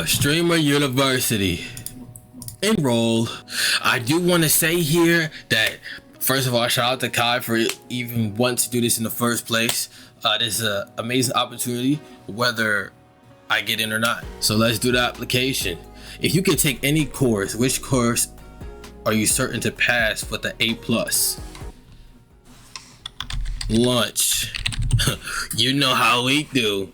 Streamer University. Enroll. I do want to say here that, first of all, shout out to Kai for even wanting to do this in the first place. This is an amazing opportunity, whether I get in or not. So let's do the application. If you could take any course, which course are you certain to pass with an A+? Lunch. You know how we do.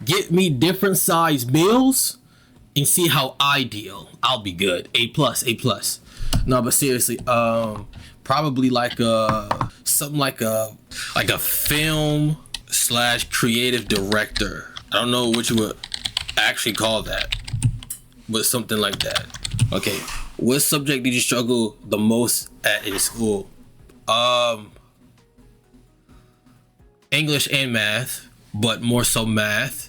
Get me different size meals and see how I deal. I'll be good. A+, A+. No, but seriously, probably like something like a film / creative director. I don't know what you would actually call that, but something like that. Okay, what subject did you struggle the most at in school? English and math, but more so math.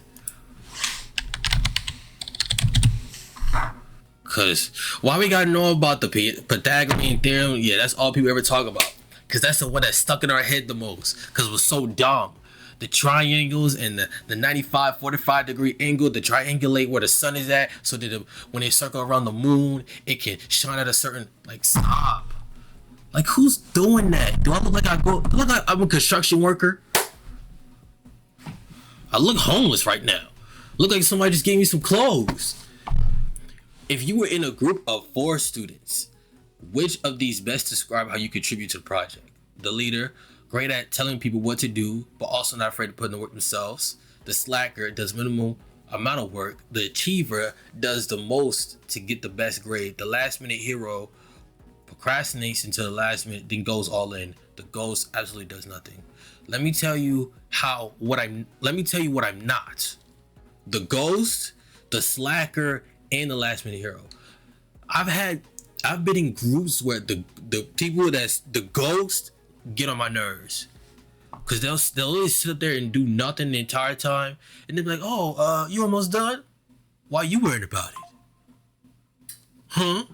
Cause why we gotta know about the Pythagorean theorem? Yeah, that's all people ever talk about. Cause that's the one that stuck in our head the most. Cause it was so dumb. The triangles and the 95, 45 degree angle to triangulate where the sun is at, so that when they circle around the moon, it can shine at a certain, like, stop. Like, who's doing that? Do I look like I'm a construction worker? I look homeless right now. Look like somebody just gave me some clothes. If you were in a group of 4 students, which of these best describe how you contribute to the project? The leader, great at telling people what to do, but also not afraid to put in the work themselves. The slacker does minimal amount of work. The achiever does the most to get the best grade. The last minute hero procrastinates until the last minute, then goes all in. The ghost absolutely does nothing. Let me tell you what I'm not. The ghost, the slacker, and the last minute hero. I've been in groups where the people that's the ghost get on my nerves, because they'll always sit up there and do nothing the entire time, and they'll be like, oh, you almost done? Why you worried about it? Huh?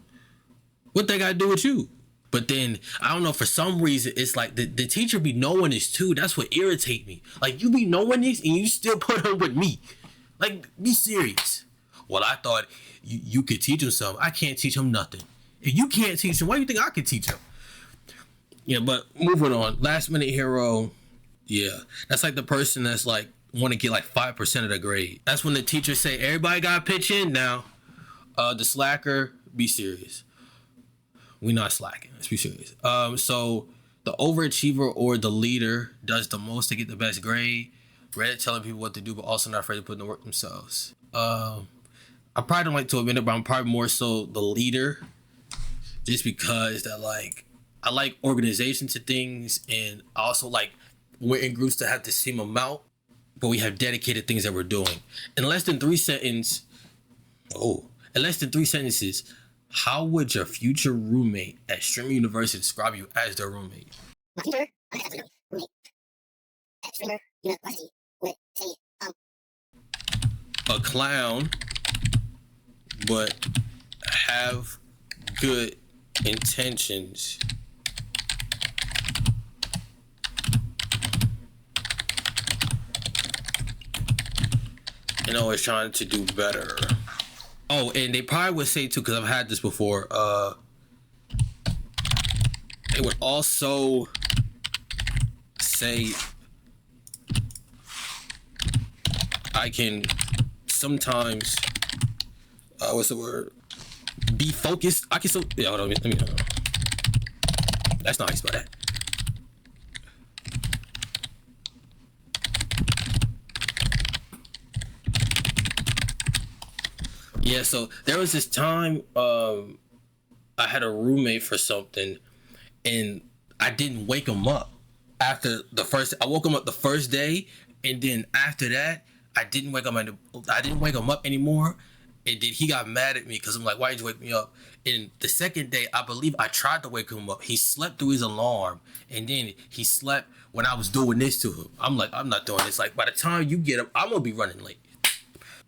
What they gotta do with you? But then I don't know, for some reason it's like the teacher be knowing this too. That's what irritates me. Like, you be knowing this and you still put her with me. Like, be serious. Well, I thought you could teach him something. I can't teach him nothing. If you can't teach him, why do you think I could teach him? Yeah, but moving on. Last minute hero. Yeah, that's like the person that's like want to get like 5% of the grade. That's when the teachers say, everybody got to pitch in now. The slacker, be serious. We not slacking. Let's be serious. So the overachiever or the leader does the most to get the best grade. Great at telling people what to do, but also not afraid to put in the work themselves. I probably don't like to admit it, but I'm probably more so the leader, just because that, like, I like organization to things, and I also like we're in groups to have the same amount, but we have dedicated things that we're doing. In less than 3 sentences, how would your future roommate at Streamer University describe you as their roommate? My future roommate at Streamer University would say, a clown, but have good intentions. And always trying to do better. Oh, and they probably would say too, because I've had this before, they would also say, I can sometimes, what's the word? Be focused. I can yeah, hold on, let me that's not how you spell that. Yeah, so there was this time I had a roommate for something, and I didn't wake him up after I woke him up the first day, and then after that I didn't wake him up anymore. And then he got mad at me because I'm like, why did you wake me up? And the second day, I believe I tried to wake him up. He slept through his alarm, and then he slept when I was doing this to him. I'm like, I'm not doing this. Like, by the time you get up, I'm gonna be running late.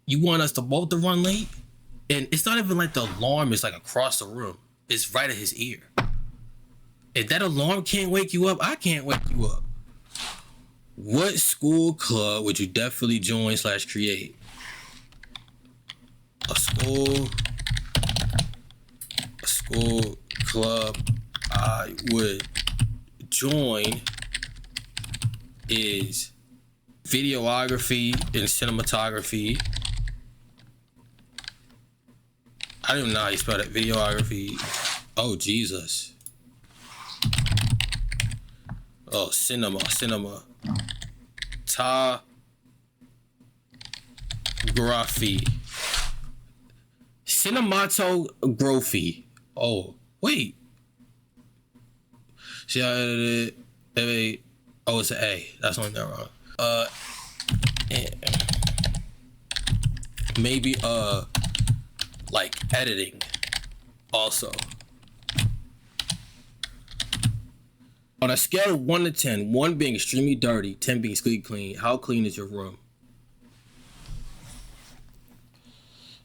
You want us to both to run late? And it's not even like the alarm is like across the room. It's right at his ear. If that alarm can't wake you up, I can't wake you up. What school club would you definitely join / create? school club I would join is videography and cinematography. I don't even know how you spell that. Videography. Oh, Jesus. Oh, cinema. Cinematography. Oh, wait. See, oh, it's an A. That's the only thing wrong. Maybe like editing also. On a scale of 1 to 10, 1 being extremely dirty, 10 being squeaky clean, how clean is your room?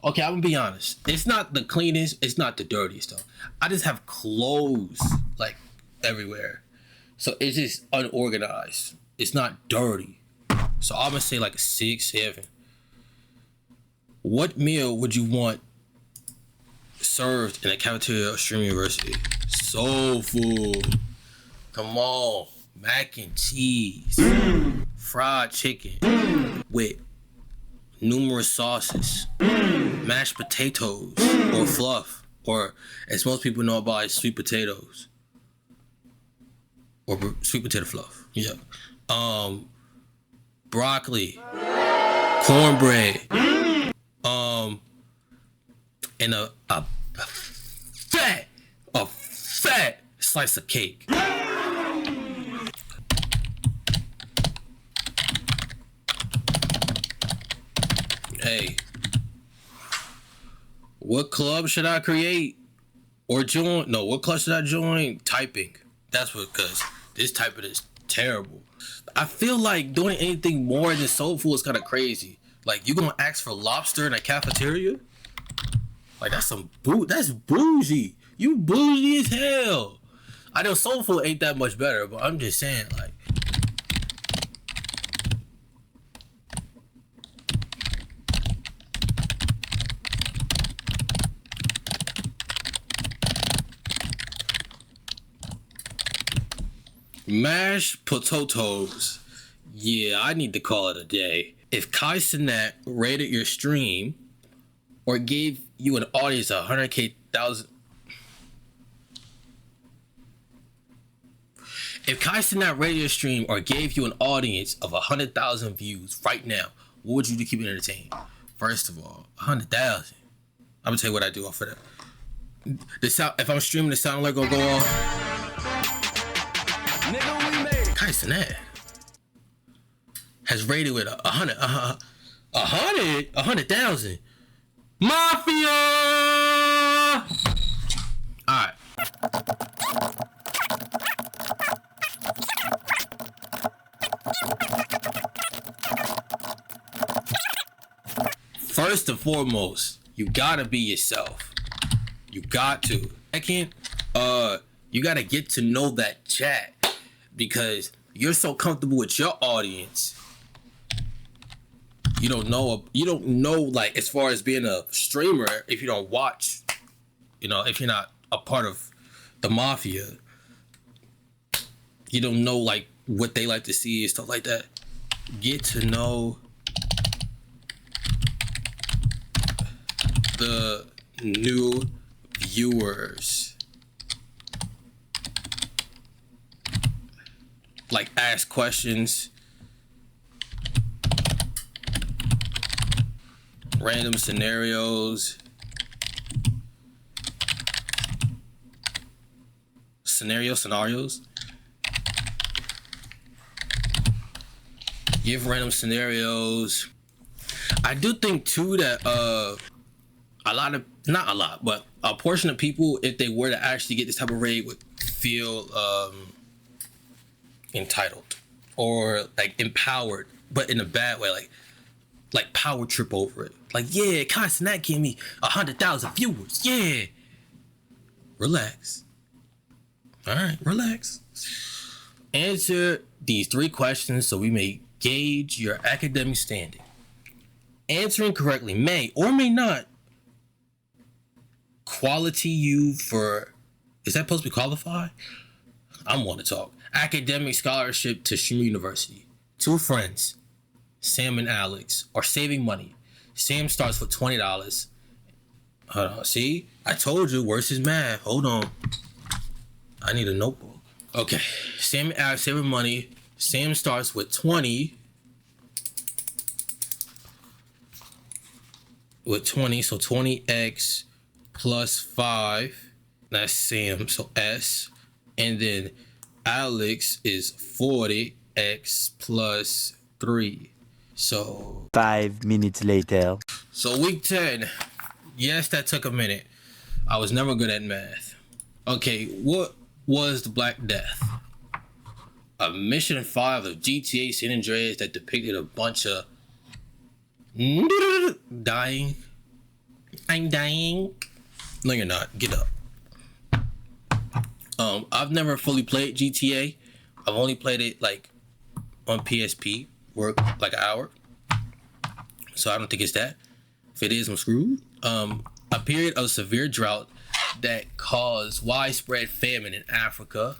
Okay, I'm gonna be honest. It's not the cleanest, it's not the dirtiest though. I just have clothes like everywhere. So it's just unorganized. It's not dirty. So I'm gonna say like a 6, 7. What meal would you want served in a cafeteria of Stream University? Soul food. Come on. Mac and cheese. Fried chicken with numerous sauces. Mashed potatoes or fluff. Or as most people know about, sweet potatoes. Or sweet potato fluff. Yeah. Broccoli. Cornbread. And a fat slice of cake. Hey, what club should I create or join? No, what club should I join? Typing. That's what, because this typing is terrible. I feel like doing anything more than soul food is kind of crazy. Like, you gonna ask for lobster in a cafeteria? Like, that's bougie. You bougie as hell. I know soul food ain't that much better, but I'm just saying, like. Mashed potatoes. Yeah, I need to call it a day. If Cenat rated your stream or gave you an audience of 100,000. If Cenat rated your stream or gave you an audience of 100,000 views right now, what would you do to keep it entertained? First of all, 100,000. I'm gonna tell you what I do off of that. The sound, if I'm streaming, the sound alert gonna go off. Nigga, we made it. Cenat has rated with 100,000. Mafia! Alright. First and foremost, you gotta be yourself. You got to. Second, you gotta get to know that chat because you're so comfortable with your audience. You don't know like as far as being a streamer if you don't watch, if you're not a part of the mafia, you don't know like what they like to see and stuff like that. Get to know the new viewers. Like ask questions. Random scenarios. Scenarios. Give random scenarios. I do think too that a portion of people, if they were to actually get this type of raid, would feel entitled or like empowered, but in a bad way, like power trip over it. Like, yeah, Cenat gave me 100,000 viewers. Yeah. Relax. All right, relax. Answer these 3 questions so we may gauge your academic standing. Answering correctly may or may not quality you for, is that supposed to be qualified? I'm want to talk. Academic scholarship to Streamer University. 2 friends, Sam and Alex, are saving money. Sam starts with $20. Hold on, see? I told you, worse is math. Hold on. I need a notebook. Okay, Sam and Alex saving money. Sam starts with 20. With 20, so 20x plus 5. That's Sam, so S. And then Alex is 40x plus 3. So 5 minutes later. So week 10. Yes, that took a minute. I was never good at math. Okay, what was the Black Death? A mission 5 of GTA San Andreas that depicted a bunch of dying. I'm dying. No, you're not. Get up. I've never fully played GTA. I've only played it like on PSP, work like an hour. So I don't think it's that. If it is, I'm screwed. A period of severe drought that caused widespread famine in Africa.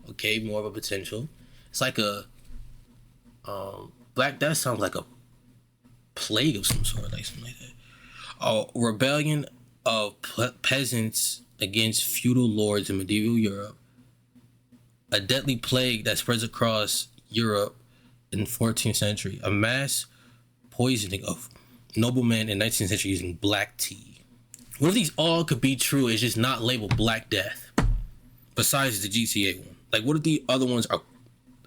Okay, more of a potential. It's like a Black Death sounds like a plague of some sort, like something like that. Rebellion of peasants against feudal lords in medieval Europe. A deadly plague that spreads across Europe in the 14th century. A mass poisoning of noblemen in 19th century using black tea. What if these all could be true? It's just not labeled Black Death. Besides the GTA one. Like, what if the other ones are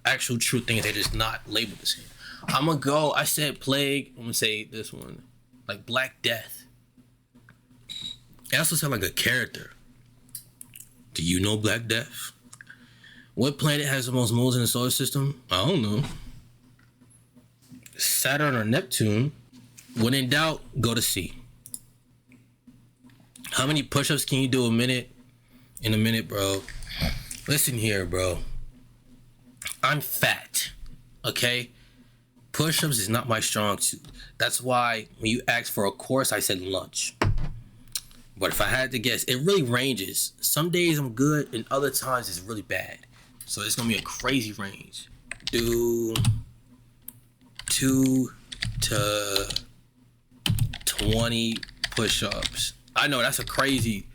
actual true things? They're just not labeled the same. I'm gonna go. I said plague. I'm gonna say this one. Like Black Death. It also sounds like a character. Do you know Black Death? What planet has the most moons in the solar system? I don't know. Saturn or Neptune? When in doubt, go to C. How many push-ups can you do in a minute, bro? Listen here, bro. I'm fat, okay? Push-ups is not my strong suit. That's why when you asked for a course, I said lunch. But if I had to guess, it really ranges. Some days I'm good and other times it's really bad. So it's gonna be a crazy range. Do 2 to 20 push-ups. I know that's a crazy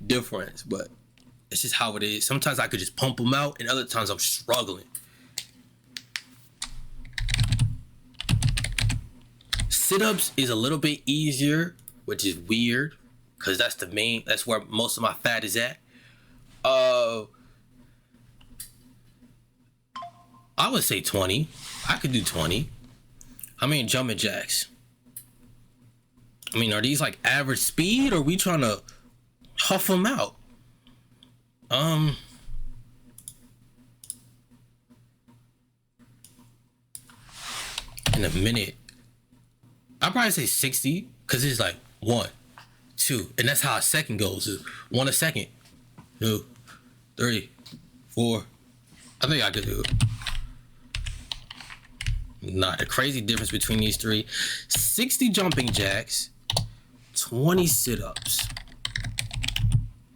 difference, but it's just how it is. Sometimes I could just pump them out and other times I'm struggling. Sit-ups is a little bit easier, which is weird, because that's where most of my fat is at. I would say 20. I could do 20. I mean, jumping jacks. I mean, are these like average speed or are we trying to huff them out? In a minute. I'll probably say 60 because it's like 1, 2, and that's how a second goes. Is 1 a second, 2, 3, 4. I think I could do it. Nah, the crazy difference between these three: 60 jumping jacks, 20 sit-ups,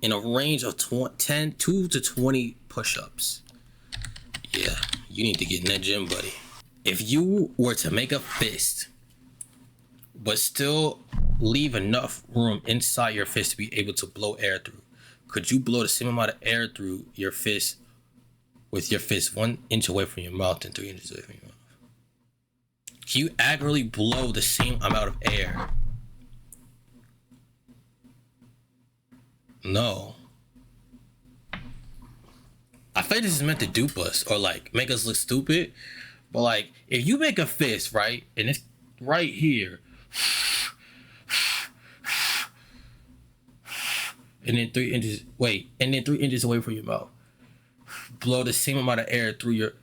in a range of 2 to 20 push-ups. Yeah, you need to get in that gym, buddy. If you were to make a fist, but still leave enough room inside your fist to be able to blow air through, could you blow the same amount of air through your fist with your fist 1 inch away from your mouth and 3 inches away from your mouth? Can you accurately blow the same amount of air? No. I feel like this is meant to dupe us or like make us look stupid. But like, if you make a fist, right, and it's right here, and then 3 inches, and then 3 inches away from your mouth, blow the same amount of air through your.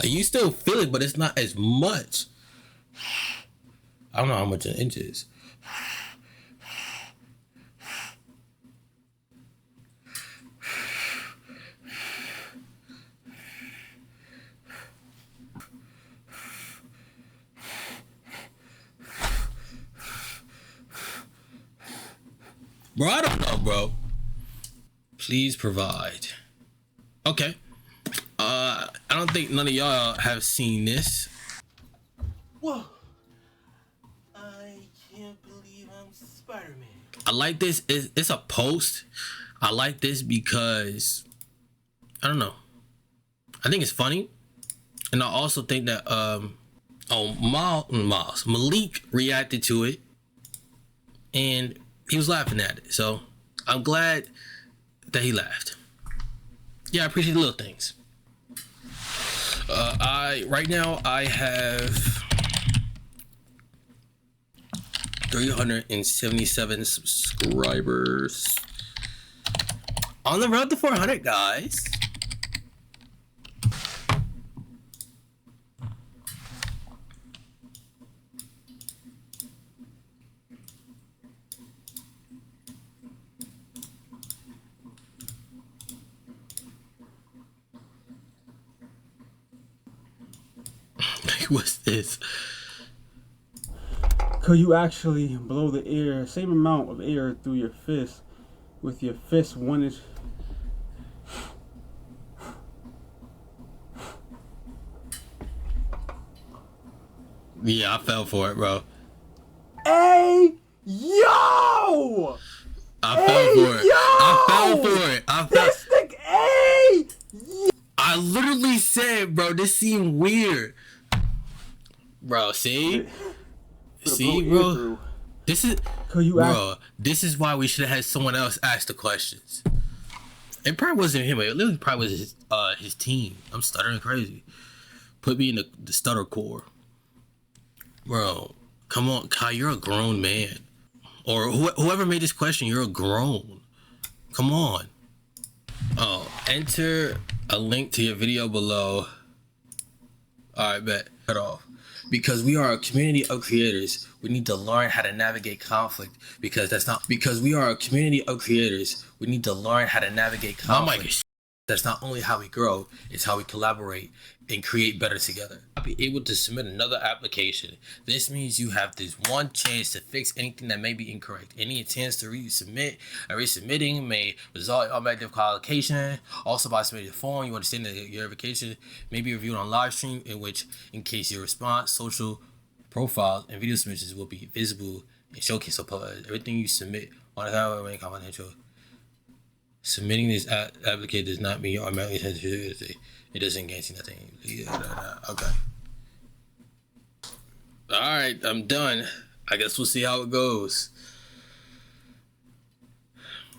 Like, you still feel it, but it's not as much. I don't know how much an inch is. Bro, I don't know, bro. Please provide. Okay. I don't think none of y'all have seen this. Whoa. I can't believe I'm Spider-Man. I like this. It's a post. I like this because I don't know. I think it's funny. And I also think that Malik reacted to it and he was laughing at it. So I'm glad that he laughed. Yeah, I appreciate the little things. Right now I have 377 subscribers. On the road to 400, guys. What's this? Could you actually blow the air, same amount of air through your fist with your fist 1 inch? Yeah, I fell for it, bro. Hey, yo! I fell for it. I fell for it. This thing, hey! I literally said, bro, this seemed weird. Bro, see? See, bro? This is, bro, this is why we should have had someone else ask the questions. It probably wasn't him. It literally probably was his team. I'm stuttering crazy. Put me in the stutter core. Bro, come on, Kai, you're a grown man. Or whoever made this question, you're a grown. Come on. Oh, enter a link to your video below. All right, bet. Cut off. Because we are a community of creators, we need to learn how to navigate conflict. Because we are a community of creators, we need to learn how to navigate conflict. That's not only how we grow, it's how we collaborate and create better together. I'll be able to submit another application. This means you have this one chance to fix anything that may be incorrect. Any attempts to resubmit or resubmitting may result in automatic qualification. Also, by submitting a form, you understand that your verification may be reviewed on live stream, in case your response, social profiles, and video submissions will be visible and showcase. So everything you submit on the camera remain confidential. Submitting this application does not mean you automatically send it to it doesn't guarantee nothing. Okay. Alright, I'm done. I guess we'll see how it goes.